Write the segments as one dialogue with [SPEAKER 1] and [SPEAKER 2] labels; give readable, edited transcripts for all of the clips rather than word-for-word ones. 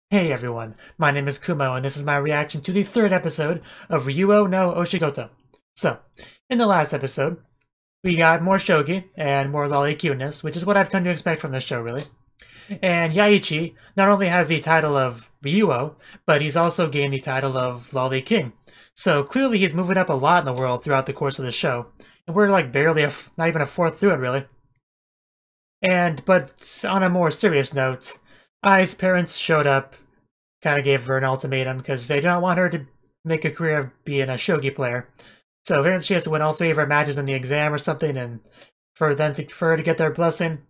[SPEAKER 1] Hey everyone, my name is Kumo and this is my reaction to the third episode of Ryuuou no Oshigoto. So, in the last episode, we got more shogi and more lolly cuteness, which is what I've come to expect from this show, really. And Yaichi not only has the title of Ryuuou, but he's also gained the title of Lolly King. So clearly he's moving up a lot in the world throughout the course of the show. And we're like barely, not even a fourth through it, really. But on a more serious note, Ai's parents showed up, kind of gave her an ultimatum because they do not want her to make a career of being a shogi player. So apparently she has to win all three of her matches in the exam or something, and for her to get their blessing.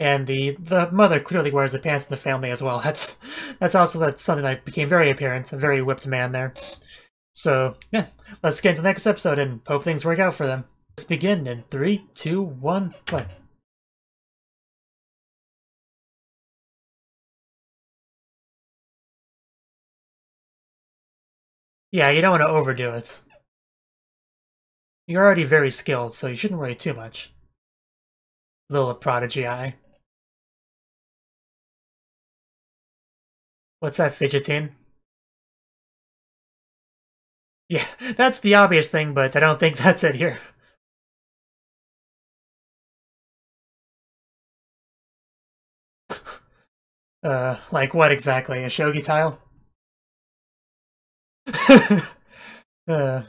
[SPEAKER 1] And the mother clearly wears the pants in the family as well. That's something that became very apparent. A very whipped man there. So yeah, let's get into the next episode and hope things work out for them. Let's begin in 3, 2, 1, play. Yeah, you don't want to overdo it. You're already very skilled, so you shouldn't worry too much. Little prodigy eye. What's that fidgeting? Yeah, that's the obvious thing, but I don't think that's it here. Like what exactly? A shogi tile? uh,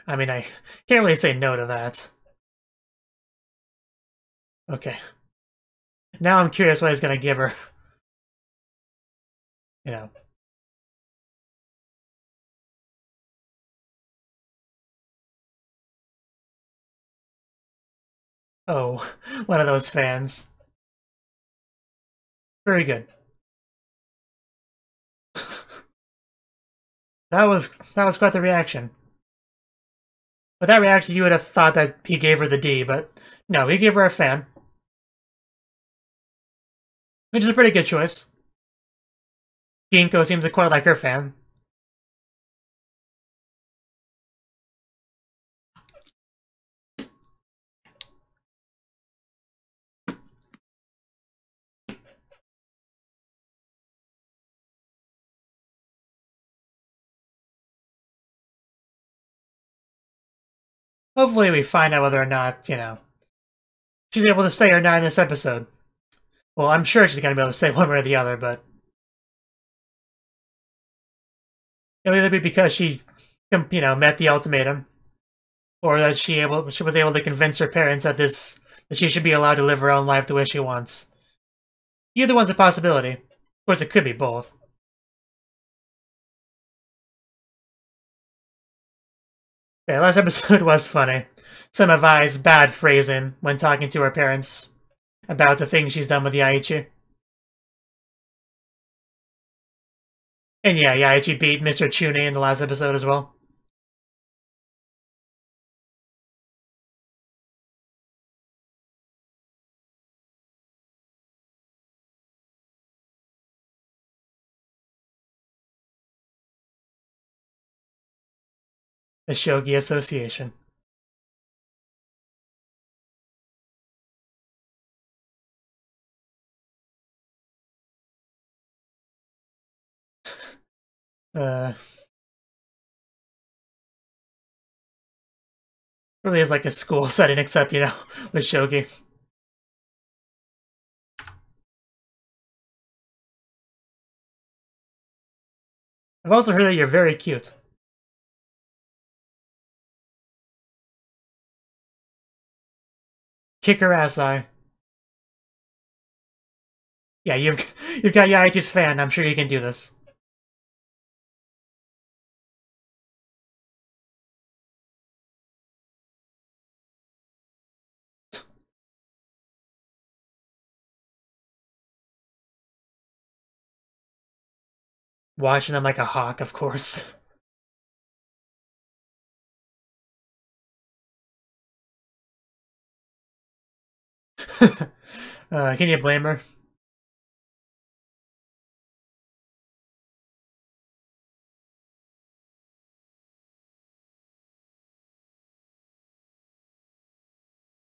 [SPEAKER 1] I mean, I can't really say no to that. Okay. Now I'm curious what he's gonna give her. You know. Oh, one of those fans. Very good. That was quite the reaction. With that reaction, you would have thought that he gave her the D, but no, he gave her a fan. Which is a pretty good choice. Ginkgo seems to quite like her fan. Hopefully we find out whether or not, she's able to stay or not in this episode. Well, I'm sure she's going to be able to stay one way or the other, but it'll either be because she, met the ultimatum, or that she was able to convince her parents that she should be allowed to live her own life the way she wants. Either one's a possibility. Of course, it could be both. Yeah, last episode was funny. Some of Ai's bad phrasing when talking to her parents about the things she's done with Yaichi. And yeah, Yaichi beat Mr. Chune in the last episode as well. The Shogi Association. Uh, really is like a school setting, except, with Shogi. I've also heard that you're very cute. Kick her ass, I. Yeah, you've got Yaichi's fan. I'm sure you can do this. Watching them like a hawk, of course. Can you blame her?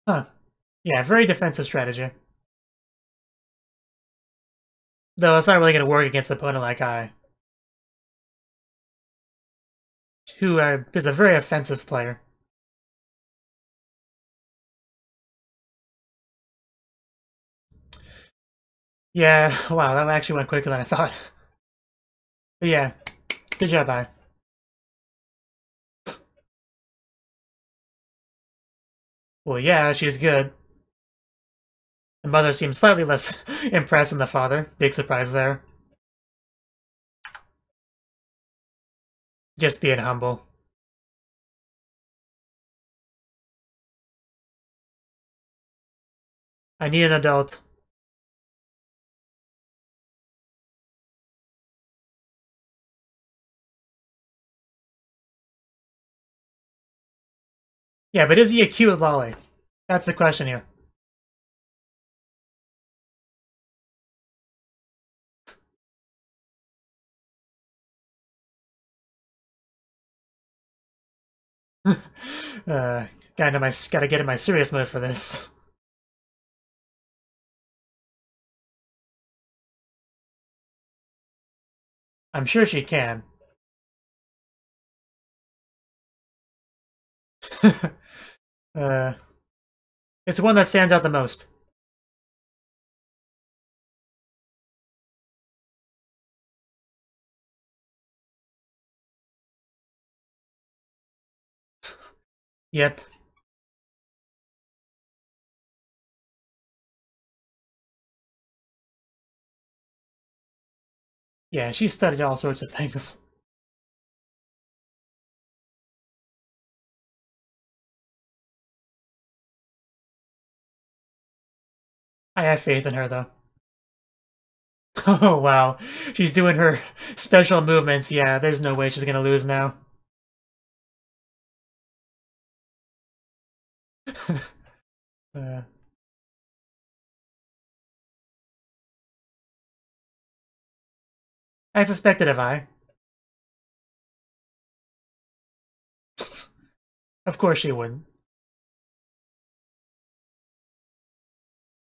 [SPEAKER 1] Huh. Yeah, very defensive strategy. Though it's not really going to work against an opponent like I, who is a very offensive player. Yeah, wow, that actually went quicker than I thought. But yeah, good job, I. Well, yeah, she's good. The mother seems slightly less impressed than the father. Big surprise there. Just being humble. I need an adult. Yeah, but is he a cute lolly? That's the question here. uh, gotta get in my serious mode for this. I'm sure she can. uh, it's the one that stands out the most. Yep. Yeah, she studied all sorts of things. I have faith in her, though. Oh, wow. She's doing her special movements. Yeah, there's no way she's gonna lose now. uh, I suspected of I. Of course she wouldn't.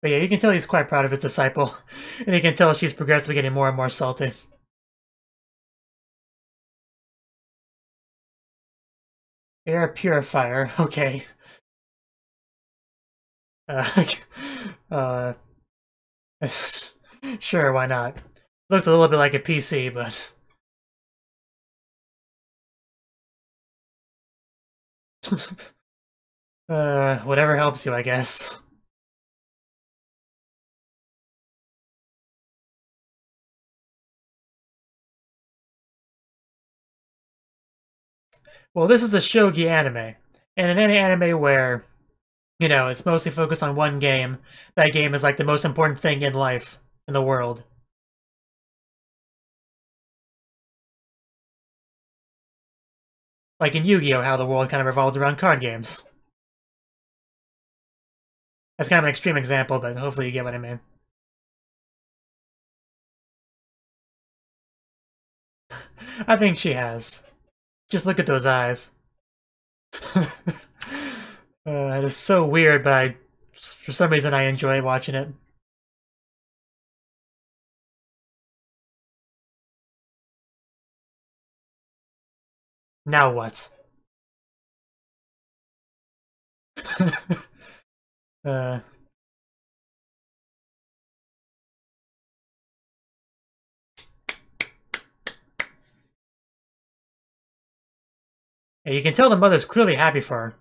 [SPEAKER 1] But yeah, you can tell he's quite proud of his disciple. And you can tell she's progressively getting more and more salty. Air purifier, okay. Uh, uh, sure, why not? Looked a little bit like a PC, but... whatever helps you, I guess. Well, this is a shogi anime. And in any anime where, you know, it's mostly focused on one game, that game is like the most important thing in life, in the world. Like in Yu-Gi-Oh! How the world kind of revolved around card games. That's kind of an extreme example, but hopefully you get what I mean. I think she has. Just look at those eyes. It is so weird, but for some reason I enjoy watching it. Now what? uh, you can tell the mother's clearly happy for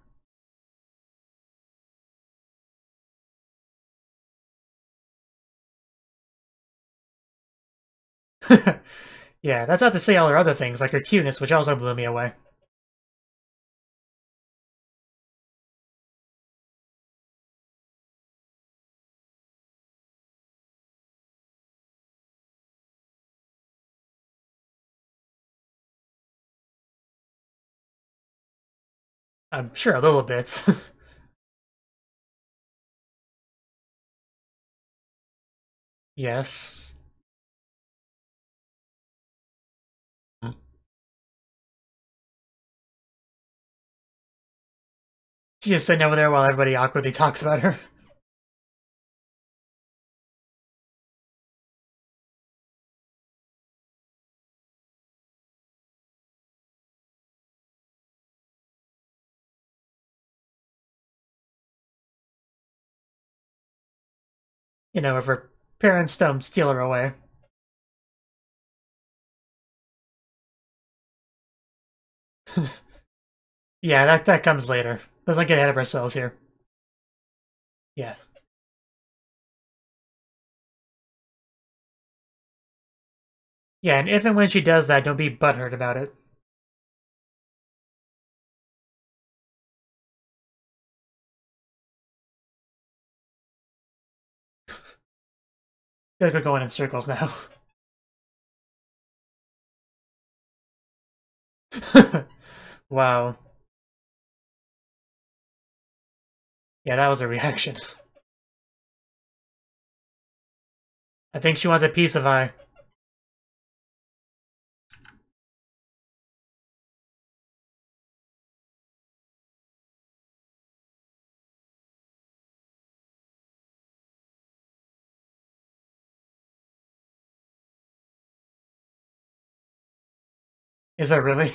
[SPEAKER 1] her. Yeah, that's not to say all her other things, like her cuteness, which also blew me away. I'm sure a little bit. Yes. She's just sitting over there while everybody awkwardly talks about her. You know, if her parents don't steal her away. Yeah, that comes later. Let's not get ahead of ourselves here. Yeah. Yeah, and if and when she does that, don't be butthurt about it. I feel like we're going in circles now. Wow. Yeah, that was a reaction. I think she wants a piece of eye. Is that really?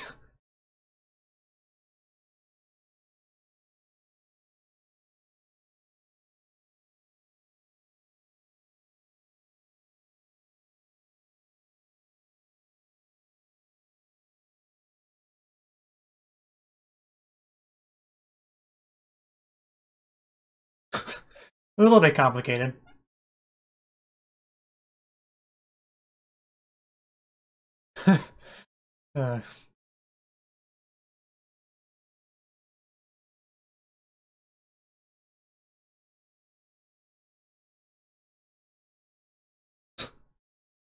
[SPEAKER 1] A little bit complicated. uh,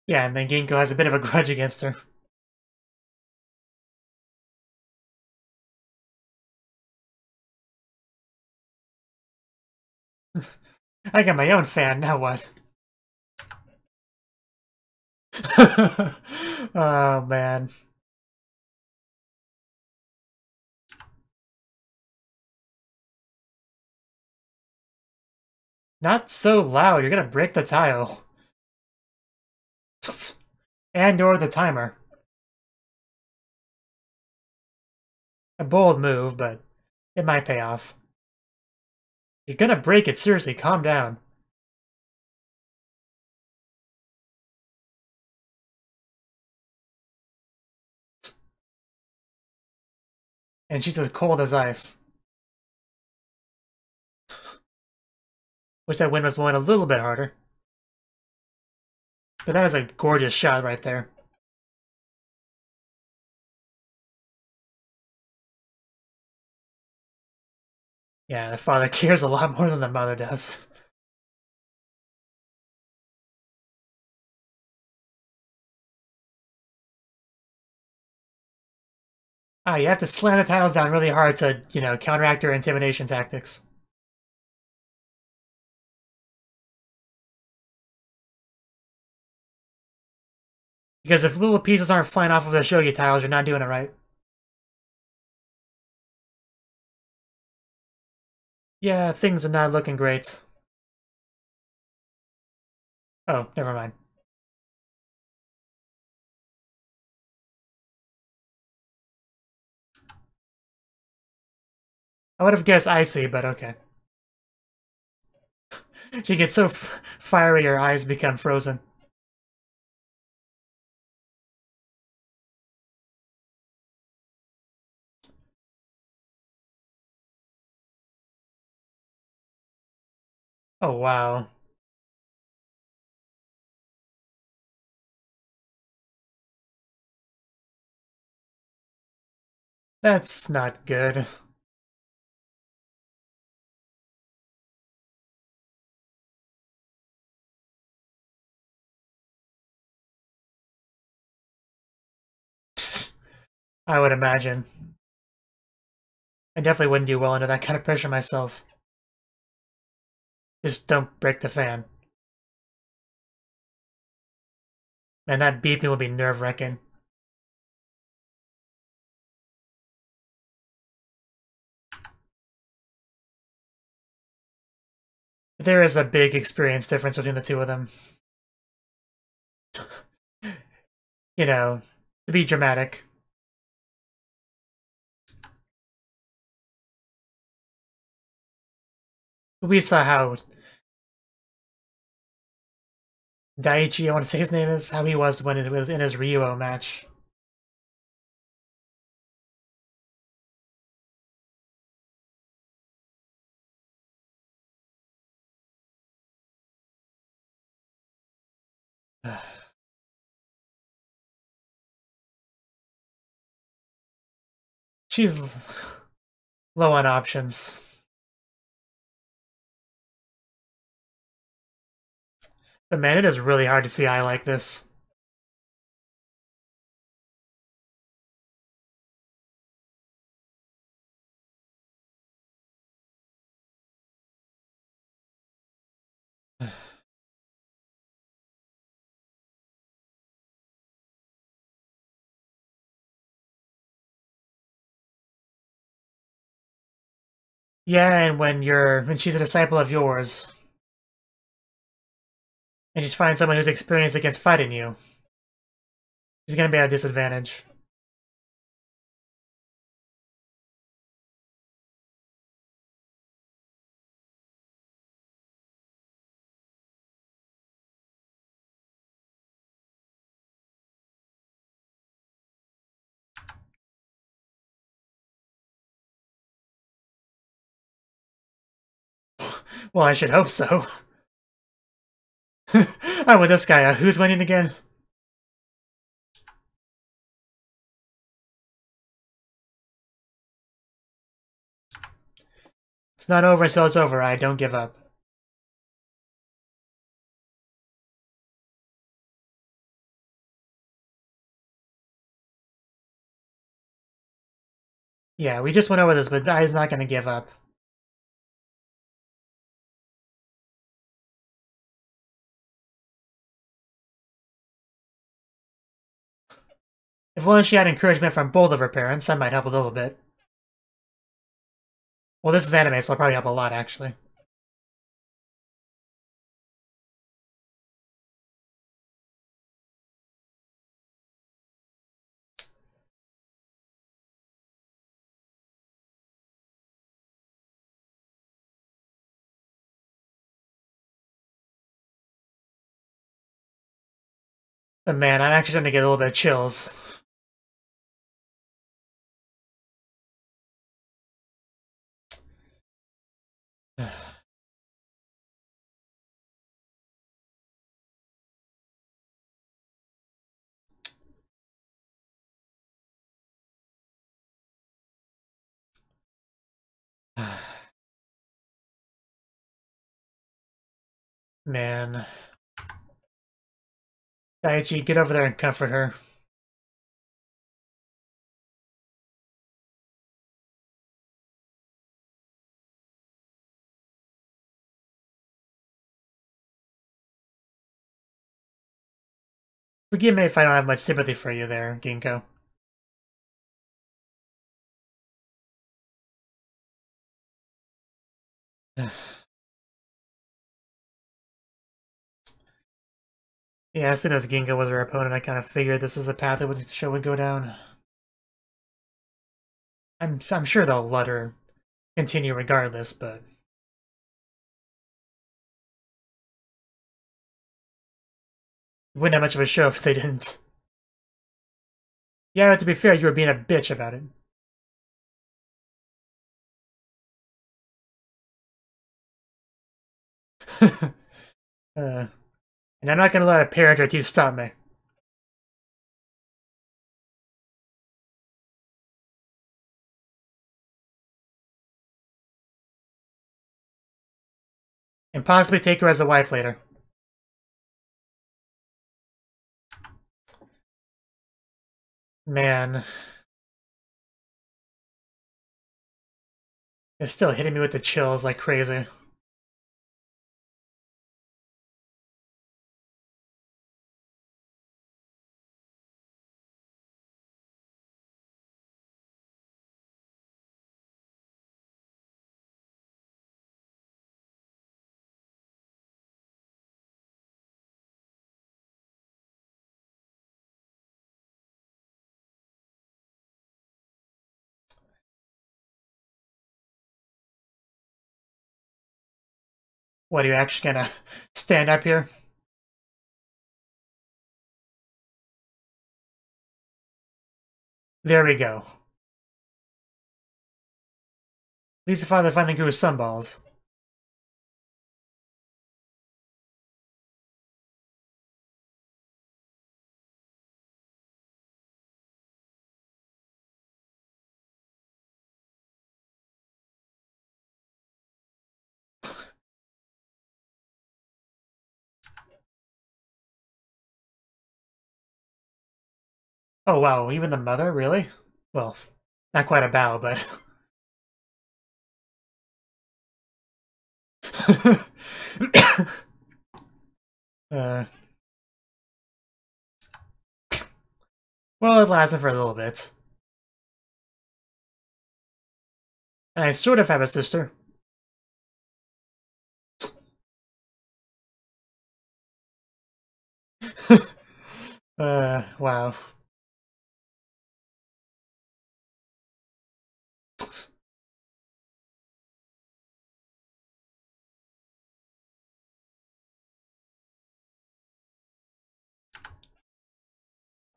[SPEAKER 1] yeah, and then Ginkgo has a bit of a grudge against her. I got my own fan, now what? Oh, man. Not so loud, you're gonna break the tile. And or the timer. A bold move, but it might pay off. You're gonna break it, seriously, calm down. And she's as cold as ice. Wish that wind was blowing a little bit harder. But that is a gorgeous shot right there. Yeah, the father cares a lot more than the mother does. Ah, you have to slam the tiles down really hard to, you know, counteract her intimidation tactics. Because if little pieces aren't flying off of the shogi tiles, you're not doing it right. Yeah, things are not looking great. Oh, never mind. I would have guessed icy, but okay. She gets so fiery, her eyes become frozen. Oh, wow. That's not good. I would imagine. I definitely wouldn't do well under that kind of pressure myself. Just don't break the fan. And that beeping would be nerve-wracking. There is a big experience difference between the two of them. You know, to be dramatic. We saw how Daiichi, I want to say his name is, how he was when it was in his Ryuuou match. She's low on options. But man, it is really hard to see I like this. Yeah, and when she's a disciple of yours, and she's finding someone who's experienced against fighting you, she's gonna be at a disadvantage. Well, I should hope so. Oh, with this guy, who's winning again? It's not over until it's over. I don't give up. Yeah, we just went over this, but Dai's not gonna give up. If only she had encouragement from both of her parents, that might help a little bit. Well, this is anime, so it'll probably help a lot, actually. But man, I'm actually starting to get a little bit of chills. Man. Daichi, get over there and comfort her. Forgive me if I don't have much sympathy for you there, Ginkgo. Yeah, as soon as Ginkgo was her opponent, I kind of figured this is the path that the show would go down. I'm sure they'll let her continue regardless, but it wouldn't have much of a show if they didn't. Yeah, but to be fair, you were being a bitch about it. And I'm not gonna let a parent or two stop me. And possibly take her as a wife later. Man. It's still hitting me with the chills like crazy. What, are you actually gonna stand up here? There we go. At least the father finally grew some balls. Oh wow, even the mother, really? Well, not quite a bow, but... uh, well, it lasted for a little bit. And I sort of have a sister. Wow.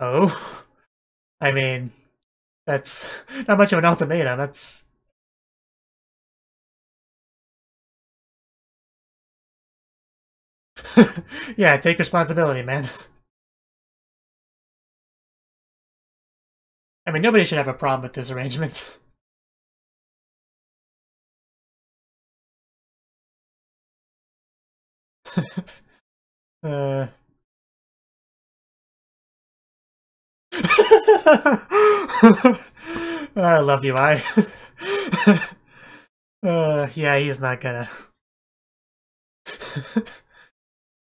[SPEAKER 1] Oh? I mean, that's not much of an ultimatum, that's... Yeah, take responsibility, man. I mean, nobody should have a problem with this arrangement. uh... I love you, yeah, he's not gonna...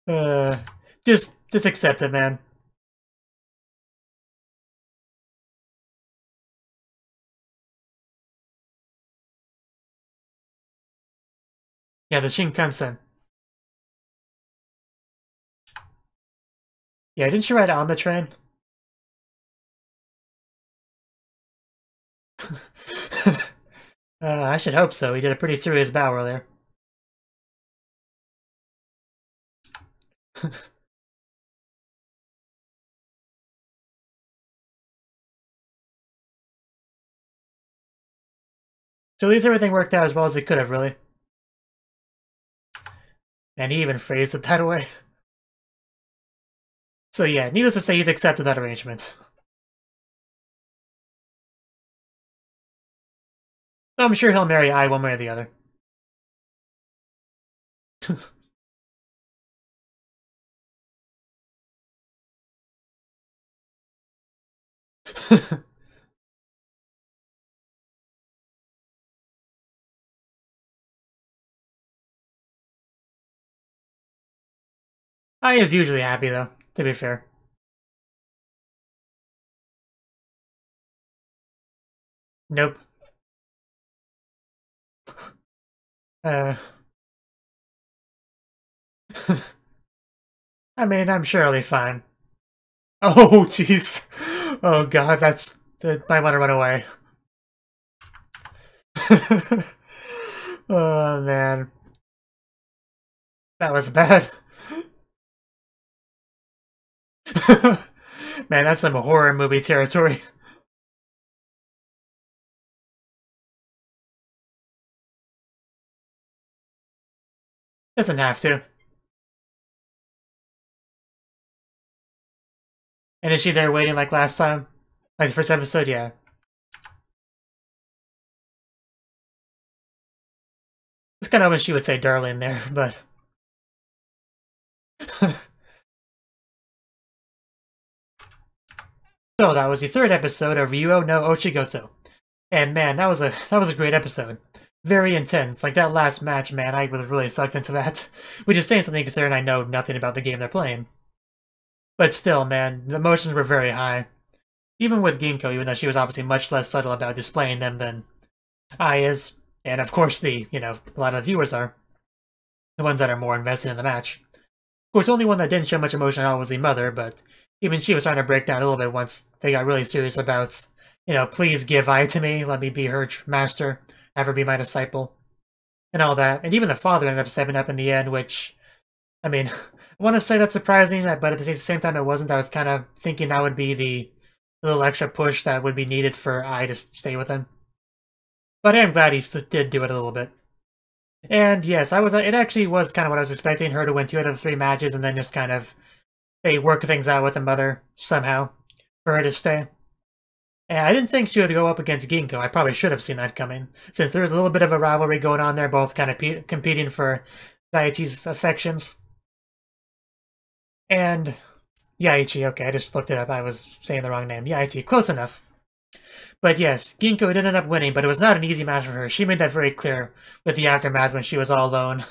[SPEAKER 1] uh, just accept it, man. Yeah, the Shinkansen. Yeah, didn't she ride on the train? I should hope so. He did a pretty serious bow earlier. So at least everything worked out as well as it could have, really. And he even phrased it that way. So yeah, needless to say, he's accepted that arrangement. So I'm sure he'll marry I one way or the other. I is usually happy, though, to be fair. Nope. Uh... I mean, I'm sure he'll be fine. Oh, jeez. Oh, God, that might want to run away. Oh, man. That was bad. Man, that's some horror movie territory. Doesn't have to. And is she there waiting like last time? Like the first episode? Yeah. It's kind of wish she would say darling there, but... So that was the third episode of Ryuuou no Oshigoto. And man, that was a great episode. Very intense. Like that last match, man, I was really sucked into that. Which is saying something considering I know nothing about the game they're playing. But still, man, the emotions were very high. Even with Ginkgo, even though she was obviously much less subtle about displaying them than I is. And of course a lot of the viewers are. The ones that are more invested in the match. Of course, the only one that didn't show much emotion at all was the mother, but even she was trying to break down a little bit once they got really serious about, please give Ai to me, let me be her master, have her be my disciple, and all that. And even the father ended up stepping up in the end, which, I mean, I want to say that's surprising, but at the same time it wasn't. I was kind of thinking that would be a little extra push that would be needed for Ai to stay with him. But I am glad he did do it a little bit. And yes, it actually was kind of what I was expecting, her to win 2 out of the 3 matches and then just kind of they work things out with the mother somehow for her to stay. And I didn't think she would go up against Ginkgo. I probably should have seen that coming, since there was a little bit of a rivalry going on there, both kind of competing for Daiichi's affections. And Yaichi, okay, I just looked it up. I was saying the wrong name. Yaichi, close enough. But yes, Ginkgo did end up winning, but it was not an easy match for her. She made that very clear with the aftermath when she was all alone.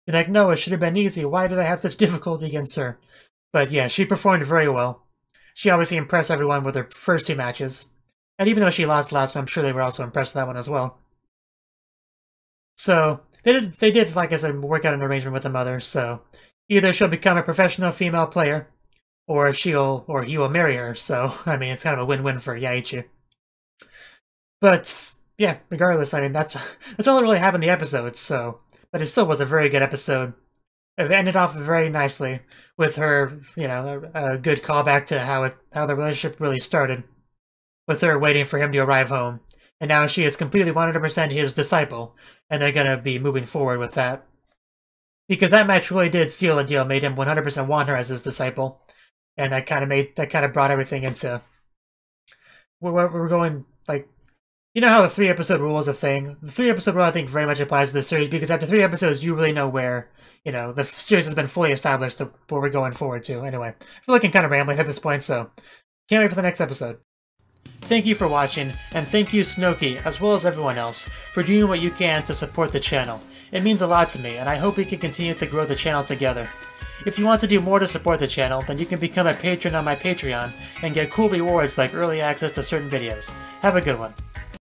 [SPEAKER 1] You're like, no, it should have been easy. Why did I have such difficulty against her? But yeah, she performed very well. She obviously impressed everyone with her first 2 matches. And even though she lost the last one, I'm sure they were also impressed with that one as well. So, they did, like I said, work out an arrangement with the mother, so either she'll become a professional female player, or he will marry her, so, I mean, it's kind of a win-win for Yaichi. But, yeah, regardless, I mean, that's all that really happened in the episode, so, but it still was a very good episode. It ended off very nicely with her, you know, a good callback to how the relationship really started, with her waiting for him to arrive home. And now she is completely 100% his disciple, and they're going to be moving forward with that. Because that match really did seal the deal, made him 100% want her as his disciple. And that kind of brought everything into where we're going, like, you know how the 3-episode rule is a thing? The 3-episode rule, I think, very much applies to this series, because after 3 episodes, you really know where, you know, the series has been fully established to where we're going forward to. Anyway, I feel like I'm kind of rambling at this point, so can't wait for the next episode. Thank you for watching, and thank you Cnouki, as well as everyone else, for doing what you can to support the channel. It means a lot to me, and I hope we can continue to grow the channel together. If you want to do more to support the channel, then you can become a patron on my Patreon, and get cool rewards like early access to certain videos. Have a good one.